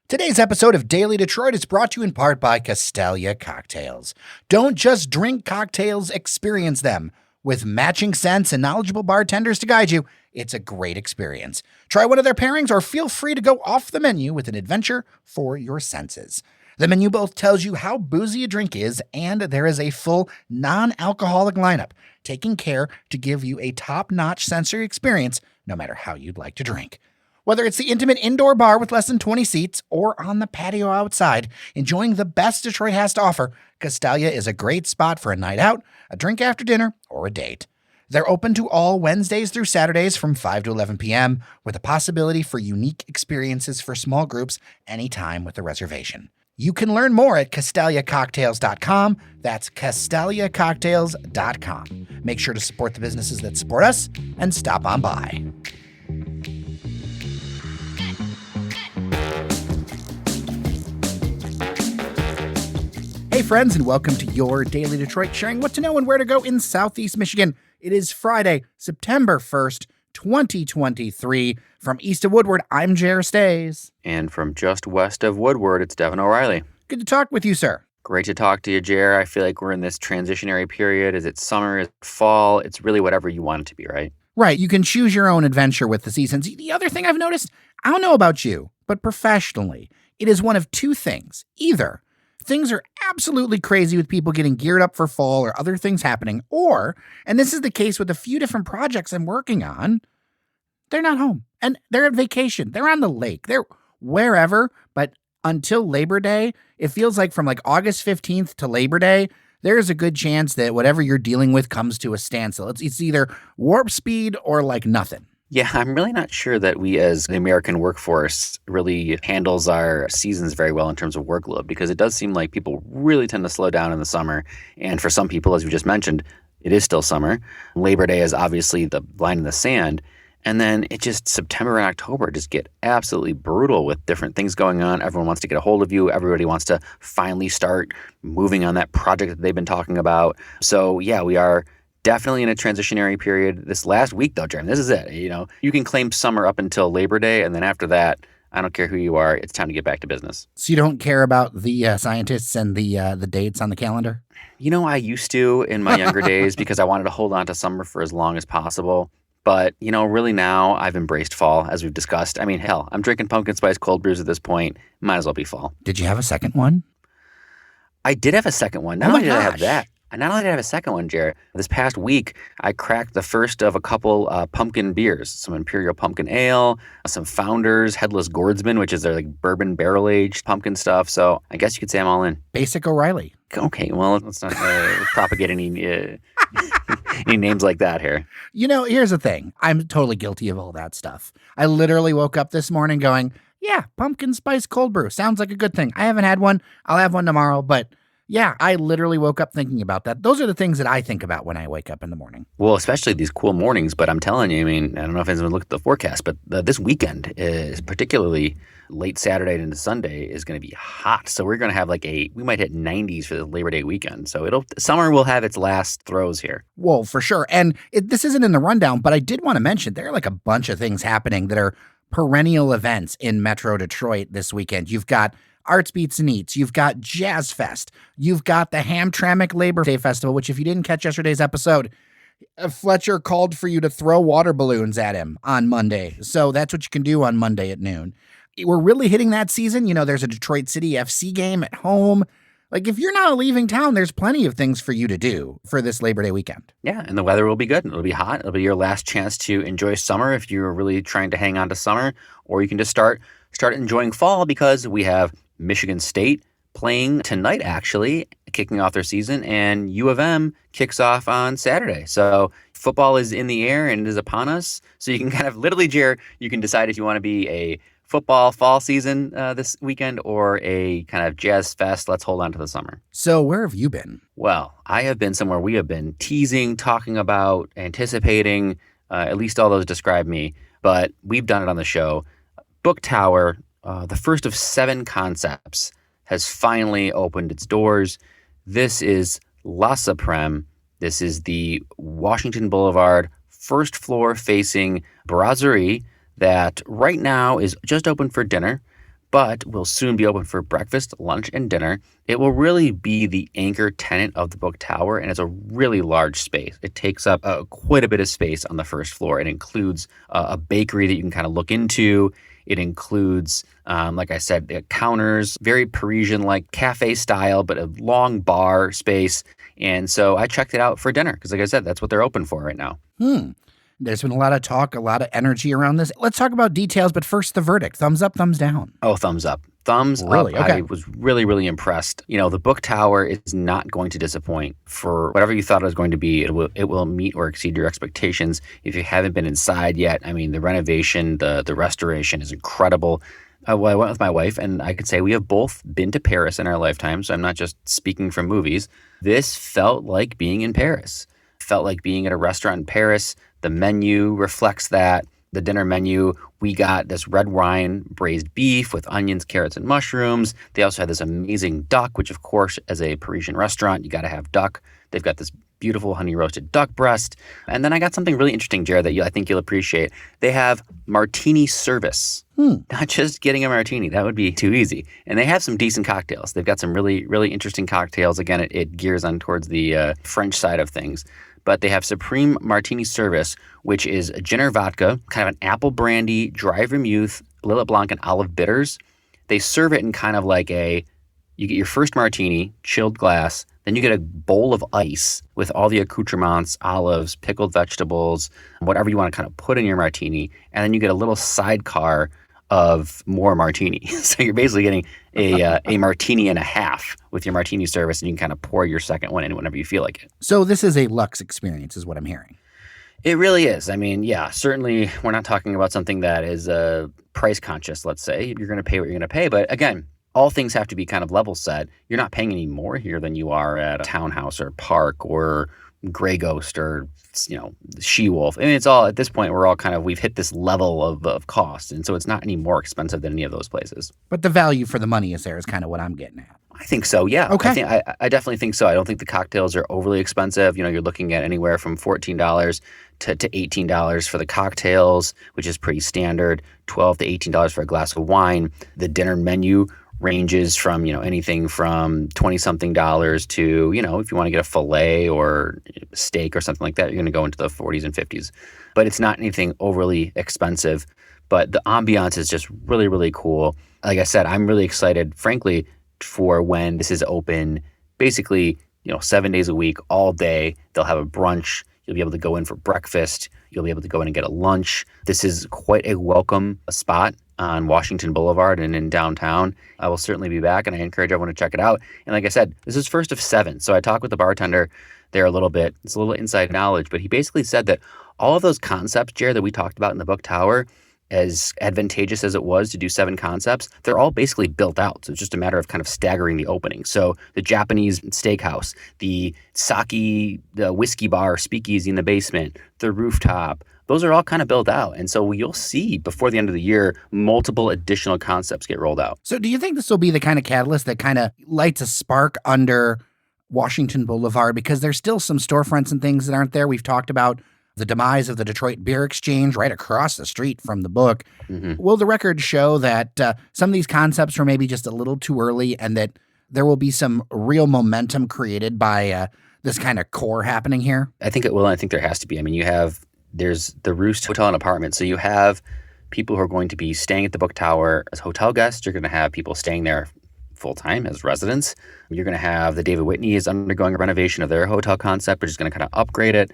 Today's episode of Daily Detroit is brought to you in part by Cadillac Cocktails. Don't just drink cocktails, experience them. With matching scents and knowledgeable bartenders to guide you, it's a great experience. Try one of their pairings or feel free to go off the menu with an adventure for your senses. The menu both tells you how boozy a drink is, and there is a full non-alcoholic lineup, taking care to give you a top-notch sensory experience no matter how you'd like to drink. Whether it's the intimate indoor bar with less than 20 seats or on the patio outside, enjoying the best Detroit has to offer, Cadillac is a great spot for a night out, a drink after dinner, or a date. They're open to all Wednesdays through Saturdays from 5 to 11 p.m. with a possibility for unique experiences for small groups anytime with a reservation. You can learn more at CadillaCcocktails.com. That's CadillaCcocktails.com. Make sure to support the businesses that support us and stop on by. Hey friends, and welcome to your Daily Detroit, sharing what to know and where to go in Southeast Michigan. It is Friday, September 1st, 2023. From east of Woodward, I'm Jer Stays. And from just west of Woodward, it's Devon O'Reilly. Good to talk with you, sir. Great to talk to you, Jer. I feel like we're in this transitionary period. Is it summer? Is it fall? It's really whatever you want it to be, right? Right. You can choose your own adventure with the seasons. The other thing I've noticed, I don't know about you, but professionally, it is one of two things. Either things are absolutely crazy with people getting geared up for fall or other things happening, or, and this is the case with a few different projects I'm working on, they're not home and they're at vacation. They're on the lake. They're wherever, but until Labor Day, it feels like from like August 15th to Labor Day, there's a good chance that whatever you're dealing with comes to a standstill. It's either warp speed or like nothing. Yeah, I'm really not sure that we as the American workforce really handles our seasons very well in terms of workload, because it does seem like people really tend to slow down in the summer. And for some people, as we just mentioned, it is still summer. Labor Day is obviously the line in the sand. And then it just September and October just get absolutely brutal with different things going on. Everyone wants to get a hold of you. Everybody wants to finally start moving on that project that they've been talking about. So yeah, we are definitely in a transitionary period. This last week, though, Jeremy, this is it. You know, you can claim summer up until Labor Day, and then after that, I don't care who you are. It's time to get back to business. So you don't care about the scientists and the dates on the calendar? You know, I used to in my younger days because I wanted to hold on to summer for as long as possible. But, you know, really now I've embraced fall, as we've discussed. I mean, hell, I'm drinking pumpkin spice cold brews at this point. Might as well be fall. Did you have a second one? I did have a second one. Not only did I have that. Not only did I have a second one, Jared, this past week, I cracked the first of a couple pumpkin beers, some Imperial Pumpkin Ale, some Founders Headless Gourdsman, which is their like bourbon barrel-aged pumpkin stuff. So I guess you could say I'm all in. Basic O'Reilly. Okay, well, let's not propagate any names like that here. You know, here's the thing. I'm totally guilty of all that stuff. I literally woke up this morning going, yeah, pumpkin spice cold brew. Sounds like a good thing. I haven't had one. I'll have one tomorrow, but yeah, I literally woke up thinking about that. Those are the things that I think about when I wake up in the morning. Well, especially these cool mornings, but I'm telling you, I mean, I don't know if anyone's looked at the forecast, but this weekend is particularly late Saturday into Sunday is going to be hot. So we're going to have we might hit 90s for the Labor Day weekend. So summer will have its last throes here. Well, for sure. And this isn't in the rundown, but I did want to mention there are like a bunch of things happening that are perennial events in Metro Detroit this weekend. You've got Arts Beats and Eats, you've got Jazz Fest, you've got the Hamtramck Labor Day Festival, which if you didn't catch yesterday's episode, Fletcher called for you to throw water balloons at him on Monday. So that's what you can do on Monday at noon. We're really hitting that season. You know, there's a Detroit City FC game at home. Like if you're not leaving town, there's plenty of things for you to do for this Labor Day weekend. Yeah, and the weather will be good. It'll be hot. It'll be your last chance to enjoy summer if you're really trying to hang on to summer, or you can just start enjoying fall because we have Michigan State playing tonight, actually, kicking off their season, and U of M kicks off on Saturday. So football is in the air and it is upon us. So you can kind of literally, Jer, you can decide if you want to be a football fall season this weekend or a kind of jazz fest. Let's hold on to the summer. So where have you been? Well, I have been somewhere we have been teasing, talking about, anticipating, at least all those describe me, but we've done it on the show. Book Tower, the first of 7 concepts, has finally opened its doors. This is La Suprême. This is the Washington Boulevard first floor facing brasserie that right now is just open for dinner, but will soon be open for breakfast, lunch, and dinner. It will really be the anchor tenant of the Book Tower, and it's a really large space. It takes up quite a bit of space on the first floor. It includes a bakery that you can kind of look into. It includes, like I said, counters, very Parisian-like cafe style, but a long bar space. And so I checked it out for dinner because, like I said, that's what they're open for right now. There's been a lot of talk, a lot of energy around this. Let's talk about details, but first the verdict. Thumbs up, thumbs down? Oh, thumbs up. Thumbs really? up. Okay. I was really, really impressed. The Book Tower is not going to disappoint. For whatever you thought it was going to be, it will meet or exceed your expectations. If you haven't been inside yet, I mean, the renovation, the restoration is incredible. Well, I went with my wife, and I could say we have both been to Paris in our lifetime, so I'm not just speaking from movies. This felt like being in Paris. Felt like being at a restaurant in Paris. The menu reflects that. The dinner menu, we got this red wine braised beef with onions, carrots, and mushrooms. They also had this amazing duck, which, of course, as a Parisian restaurant, you got to have duck. They've got this beautiful honey roasted duck breast. And then I got something really interesting, Jared, that I think you'll appreciate. They have martini service. Not just getting a martini. That would be too easy. And they have some decent cocktails. They've got some really, really interesting cocktails. Again, it gears on towards the French side of things. But they have Suprême Martini Service, which is a gin or vodka, kind of an apple brandy, dry vermouth, Lillet Blanc, and olive bitters. They serve it in kind of like you get your first martini, chilled glass, then you get a bowl of ice with all the accoutrements, olives, pickled vegetables, whatever you want to kind of put in your martini, and then you get a little sidecar of more martini. So you're basically getting a martini and a half with your martini service, and you can kind of pour your second one in whenever you feel like it. So this is a luxe experience is what I'm hearing. It really is. I mean, yeah, certainly we're not talking about something that is price conscious, let's say. You're going to pay what you're going to pay. But again, all things have to be kind of level set. You're not paying any more here than you are at a townhouse or park or Grey Ghost or, She-Wolf. I mean, it's all, at this point, we've hit this level of cost. And so it's not any more expensive than any of those places. But the value for the money is there is kind of what I'm getting at. I think so, yeah. Okay. I definitely think so. I don't think the cocktails are overly expensive. You're looking at anywhere from $14 to $18 for the cocktails, which is pretty standard, $12 to $18 for a glass of wine. The dinner menu ranges from, anything from $20-something to, if you want to get a filet or steak or something like that, you're going to go into the 40s and 50s. But it's not anything overly expensive. But the ambiance is just really, really cool. Like I said, I'm really excited, frankly, for when this is open, basically, 7 days a week, all day. They'll have a brunch. You'll be able to go in for breakfast. You'll be able to go in and get a lunch. This is quite a welcome spot on Washington Boulevard and in downtown. I will certainly be back, and I encourage everyone to check it out. And like I said, this is first of 7. So I talked with the bartender there a little bit. It's a little inside knowledge, but he basically said that all of those concepts, Jared, that we talked about in the Book Tower, as advantageous as it was to do 7 concepts, they're all basically built out. So it's just a matter of kind of staggering the opening. So the Japanese steakhouse, the sake, the whiskey bar, speakeasy in the basement, the rooftop, those are all kind of built out. And so you'll see before the end of the year, multiple additional concepts get rolled out. So do you think this will be the kind of catalyst that kind of lights a spark under Washington Boulevard? Because there's still some storefronts and things that aren't there. We've talked about the demise of the Detroit Beer Exchange right across the street from the book. Mm-hmm. Will the records show that some of these concepts were maybe just a little too early and that there will be some real momentum created by this kind of core happening here? I think it will. And I think there has to be. I mean, there's the Roost Hotel and Apartment. So you have people who are going to be staying at the Book Tower as hotel guests. You're going to have people staying there full-time as residents. You're going to have the David Whitney is undergoing a renovation of their hotel concept, which is going to kind of upgrade it.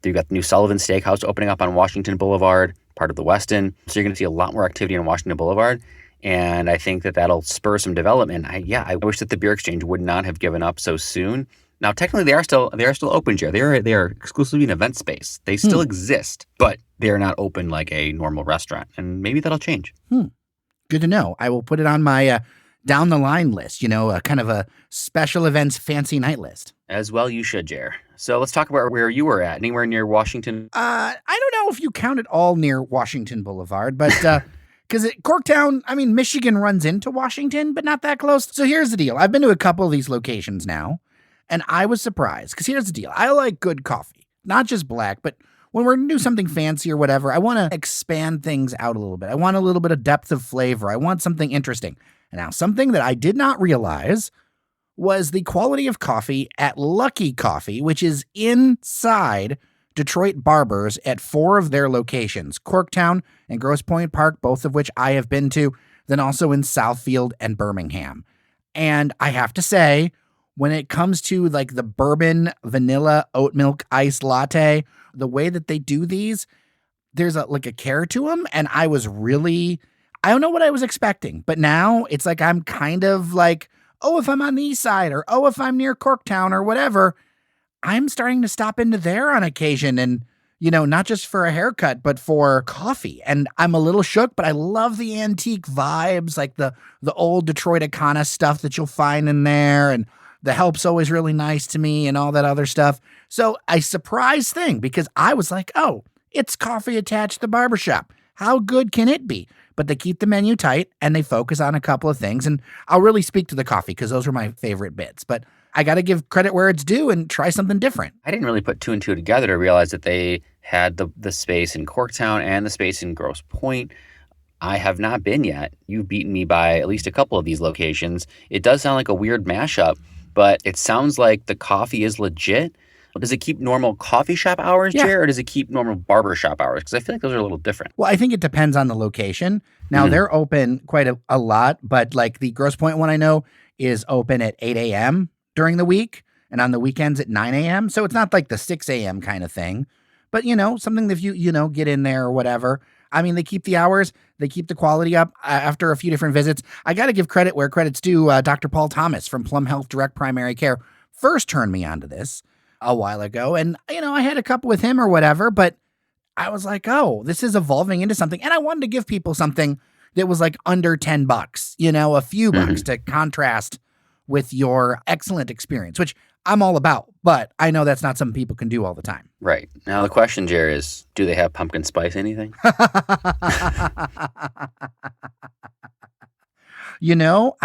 You've got the new Sullivan Steakhouse opening up on Washington Boulevard, part of the Westin. So you're going to see a lot more activity on Washington Boulevard. And I think that that'll spur some development. I wish that the Beer Exchange would not have given up so soon. Now, technically, they are still open, Jer. They are exclusively an event space. They still exist, but they are not open like a normal restaurant. And maybe that'll change. Good to know. I will put it on my down the line list, kind of a special events fancy night list. As well you should, Jer. So let's talk about where you were at. Anywhere near Washington? I don't know if you count it all near Washington Boulevard, but because Corktown, Michigan runs into Washington, but not that close. So here's the deal. I've been to a couple of these locations now, and I was surprised because here's the deal. I like good coffee, not just black, but when we're going to do something fancy or whatever, I want to expand things out a little bit. I want a little bit of depth of flavor. I want something interesting. And now, something that I did not realize was the quality of coffee at Lucky Coffee, which is inside Detroit Barbers at 4 of their locations, Corktown and Grosse Pointe Park, both of which I have been to, then also in Southfield and Birmingham. And I have to say, when it comes to like the bourbon vanilla oat milk iced latte, the way that they do these, there's a care to them. And I don't know what I was expecting, but now it's like, I'm kind of like, oh, if I'm on the east side or, oh, if I'm near Corktown or whatever, I'm starting to stop into there on occasion. And, not just for a haircut, but for coffee. And I'm a little shook, but I love the antique vibes, like the old Detroit Icona stuff that you'll find in there. And the help's always really nice to me and all that other stuff. So a surprise thing, because I was like, oh, it's coffee attached to the barbershop. How good can it be? But they keep the menu tight and they focus on a couple of things. And I'll really speak to the coffee because those are my favorite bits. But I got to give credit where it's due and try something different. I didn't really put 2 and 2 together to realize that they had the space in Corktown and the space in Grosse Pointe. I have not been yet. You've beaten me by at least a couple of these locations. It does sound like a weird mashup, but it sounds like the coffee is legit. Does it keep normal coffee shop hours, Yeah. Jer, or does it keep normal barber shop hours? Because I feel like those are a little different. Well, I think it depends on the location. Now, they're open quite a lot, but like the Grosse Pointe one I know is open at 8 a.m. during the week and on the weekends at 9 a.m. So it's not like the 6 a.m. kind of thing, but something that if you get in there or whatever. I mean, they keep the hours, they keep the quality up after a few different visits. I got to give credit where credit's due. Dr. Paul Thomas from Plum Health Direct Primary Care first turned me onto this a while ago. And, I had a couple with him or whatever, but I was like, oh, this is evolving into something. And I wanted to give people something that was like under $10, a few bucks to contrast with your excellent experience, which I'm all about, but I know that's not something people can do all the time. Right. Now the question, Jer, is do they have pumpkin spice anything? I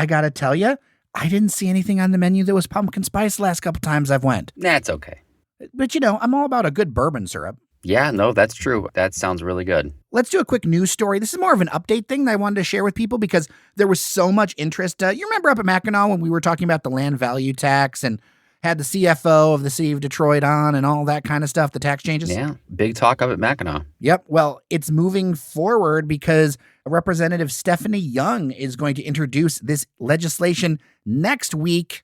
got to tell you, I didn't see anything on the menu that was pumpkin spice the last couple times I've went. That's okay. But I'm all about a good bourbon syrup. Yeah, no, that's true. That sounds really good. Let's do a quick news story. This is more of an update thing that I wanted to share with people because there was so much interest. You remember up at Mackinac when we were talking about the land value tax and had the CFO of the city of Detroit on and all that kind of stuff, the tax changes? Yeah, big talk up at Mackinac. Yep. Well, it's moving forward because Representative Stephanie Young is going to introduce this legislation next week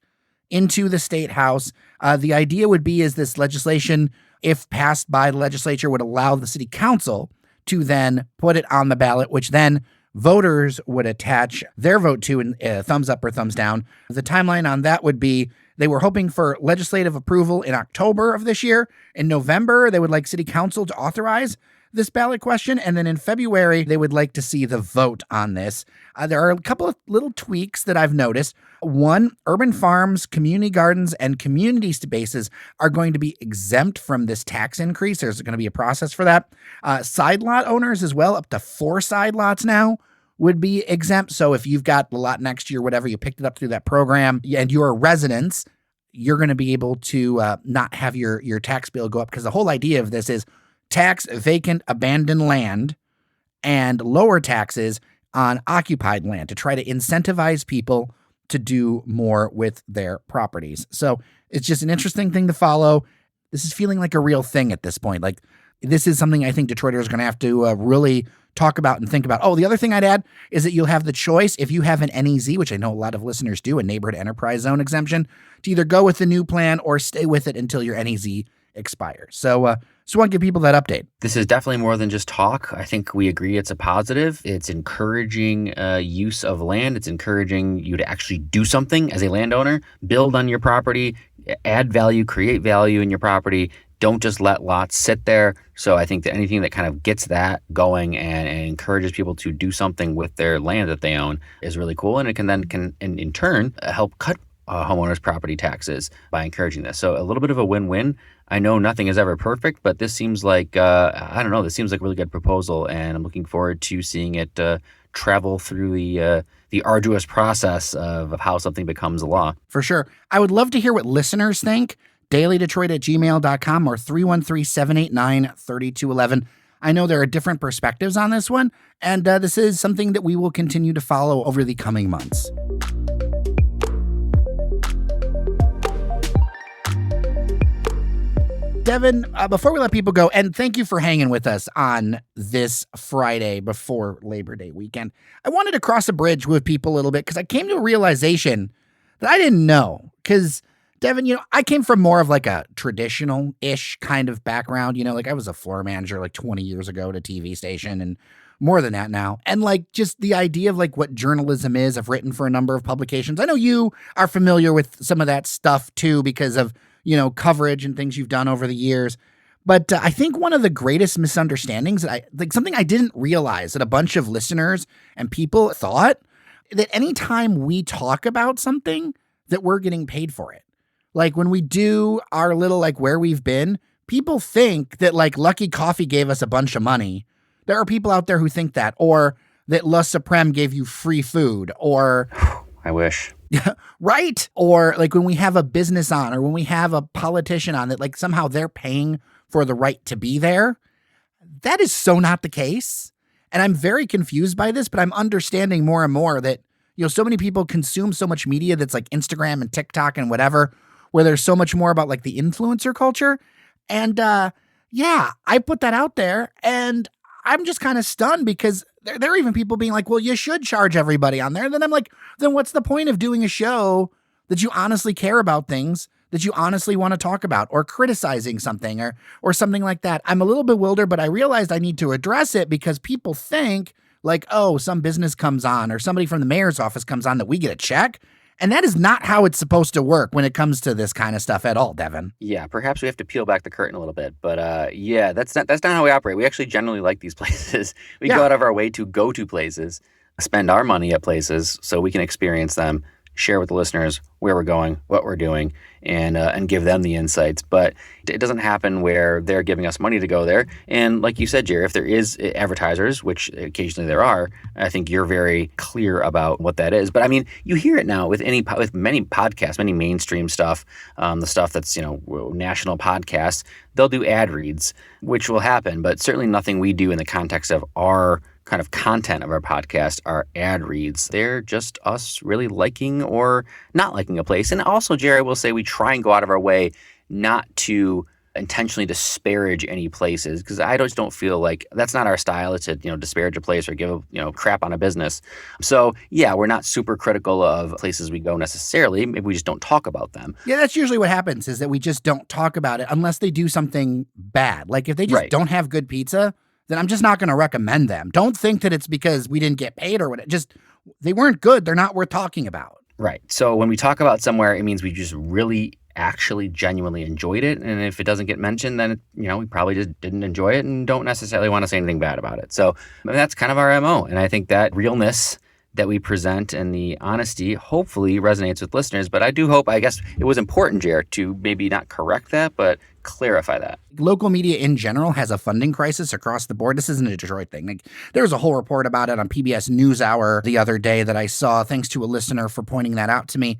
into the State House. The idea would be is this legislation, if passed by the legislature, would allow the city council to then put it on the ballot, which then voters would attach their vote to in thumbs up or thumbs down. The timeline on that would be they were hoping for legislative approval in October of this year. In November, they would like city council to authorize this ballot question. And then in February, they would like to see the vote on this. There are a couple of little tweaks that I've noticed. One, urban farms, community gardens, and community spaces are going to be exempt from this tax increase. There's going to be a process for that. Side lot owners as well, up to 4 side lots now, would be exempt. So if you've got the lot next to you or whatever, you picked it up through that program and you're a resident, you're going to be able to not have your tax bill go up, because the whole idea of this is tax vacant abandoned land and lower taxes on occupied land to try to incentivize people to do more with their properties. So it's just an interesting thing to follow. This is feeling like a real thing at this point. Like, this is something I think Detroiters are going to have to really talk about and think about. Oh, the other thing I'd add is that you'll have the choice, if you have an NEZ, which I know a lot of listeners do, a neighborhood enterprise zone exemption, to either go with the new plan or stay with it until your NEZ expires. So I want to give people that update. This is definitely more than just talk. I think we agree it's a positive. It's encouraging use of land. It's encouraging you to actually do something as a landowner, build on your property, add value, create value in your property. Don't just let lots sit there. So I think that anything that kind of gets that going and encourages people to do something with their land that they own is really cool. And it can in turn help cut homeowners' property taxes by encouraging this. So a little bit of a win-win. I know nothing is ever perfect, but this seems like, this seems like a really good proposal, and I'm looking forward to seeing it travel through the arduous process of how something becomes a law. For sure. I would love to hear what listeners think. dailydetroit@gmail.com or 313-789-3211. I know there are different perspectives on this one, and this is something that we will continue to follow over the coming months. Devon, before we let people go, and thank you for hanging with us on this Friday before Labor Day weekend, I wanted to cross a bridge with people a little bit because I came to a realization that I didn't know. Because, Devon, I came from more of like a traditional-ish kind of background. Like I was a floor manager like 20 years ago at a TV station and more than that now. And like just the idea of like what journalism is, I've written for a number of publications. I know you are familiar with some of that stuff too because of coverage and things you've done over the years. But I think one of the greatest misunderstandings something I didn't realize that a bunch of listeners and people thought that anytime we talk about something that we're getting paid for it. Like when we do our little, like where we've been, people think that like Lucky Coffee gave us a bunch of money. There are people out there who think that, or that La Suprême gave you free food, or I wish. Right? Or like when we have a business on or when we have a politician on that, like somehow they're paying for the right to be there. That is so not the case. And I'm very confused by this, but I'm understanding more and more that, so many people consume so much media that's like Instagram and TikTok and whatever, where there's so much more about like the influencer culture. And yeah, I put that out there and I'm just kind of stunned because there are even people being like, well, you should charge everybody on there. And then I'm like, then what's the point of doing a show that you honestly care about things that you honestly want to talk about, or criticizing something or something like that? I'm a little bewildered, but I realized I need to address it because people think like, oh, some business comes on or somebody from the mayor's office comes on that we get a check. And that is not how it's supposed to work when it comes to this kind of stuff at all, Devon. Yeah, perhaps we have to peel back the curtain a little bit. But yeah, that's not how we operate. We actually generally like these places. We go out of our way to go to places, spend our money at places so we can experience them, share with the listeners where we're going, what we're doing, and give them the insights. But it doesn't happen where they're giving us money to go there. And like you said, Jer, if there is advertisers, which occasionally there are, I think you're very clear about what that is. But I mean, you hear it now with many podcasts, many mainstream stuff, the stuff that's, national podcasts, they'll do ad reads, which will happen, but certainly nothing we do in the context of our kind of content of our podcast are ad reads. They're just us really liking or not liking a place. And also, Jerry, I will say we try and go out of our way not to intentionally disparage any places, because I just don't feel like that's not our style. It's to disparage a place or give crap on a business. So yeah, we're not super critical of places we go necessarily. Maybe we just don't talk about them. Yeah, that's usually what happens, is that we just don't talk about it unless they do something bad. Like if they just don't have good pizza, then I'm just not going to recommend them. Don't think that it's because we didn't get paid or what. Just they weren't good. They're not worth talking about. Right. So when we talk about somewhere, it means we just really actually genuinely enjoyed it. And if it doesn't get mentioned, then we probably just didn't enjoy it and don't necessarily want to say anything bad about it. So that's kind of our MO. And I think that realness that we present and the honesty hopefully resonates with listeners. But I do hope, I guess it was important, Jer, to maybe not correct that, but clarify that. Local media in general has a funding crisis across the board. This isn't a Detroit thing. Like, there was a whole report about it on PBS NewsHour the other day that I saw, thanks to a listener for pointing that out to me.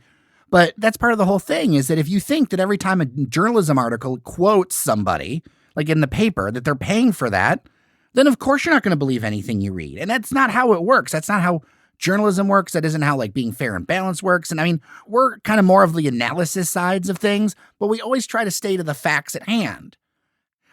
But that's part of the whole thing, is that if you think that every time a journalism article quotes somebody, like in the paper, that they're paying for that, then of course you're not going to believe anything you read. And that's not how it works. That's not how journalism works. That isn't how like being fair and balanced works. And I mean, we're kind of more of the analysis sides of things, but we always try to stay to the facts at hand.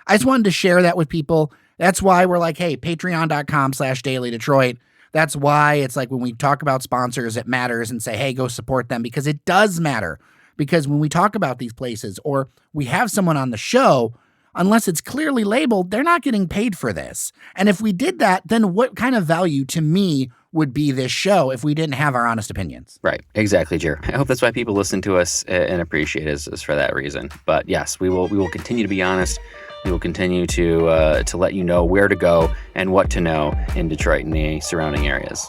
I just wanted to share that with people. That's why we're like, hey, patreon.com/dailydetroit. That's why it's like when we talk about sponsors, it matters, and say, hey, go support them, because it does matter. Because when we talk about these places or we have someone on the show, unless it's clearly labeled, they're not getting paid for this. And if we did that, then what kind of value to me would be this show if we didn't have our honest opinions? Right. Exactly, Jer. I hope that's why people listen to us and appreciate us, is for that reason. But yes, we will continue to be honest. We will continue to let you know where to go and what to know in Detroit and the surrounding areas.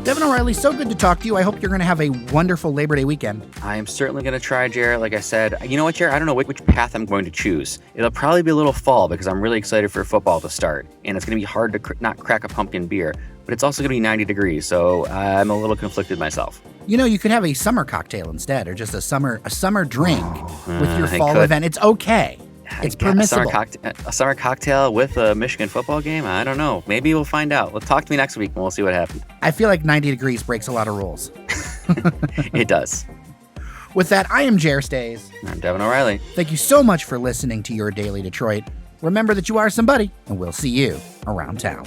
Devon O'Reilly, so good to talk to you. I hope you're going to have a wonderful Labor Day weekend. I am certainly going to try, Jer. Like I said, you know what, Jer? I don't know which path I'm going to choose. It'll probably be a little fall because I'm really excited for football to start. And it's going to be hard to not crack a pumpkin beer. but it's also going to be 90 degrees, so I'm a little conflicted myself. You know, you could have a summer cocktail instead, or just a summer drink with your I fall could. event. It's okay. It's permissible. A summer cocktail with a Michigan football game? I don't know. Maybe we'll find out. Well, talk to me next week and we'll see what happens. I feel like 90 degrees breaks a lot of rules. It does. With that, I am Jer Stays. I'm Devon O'Reilly. Thank you so much for listening to Your Daily Detroit. Remember that you are somebody, and we'll see you around town.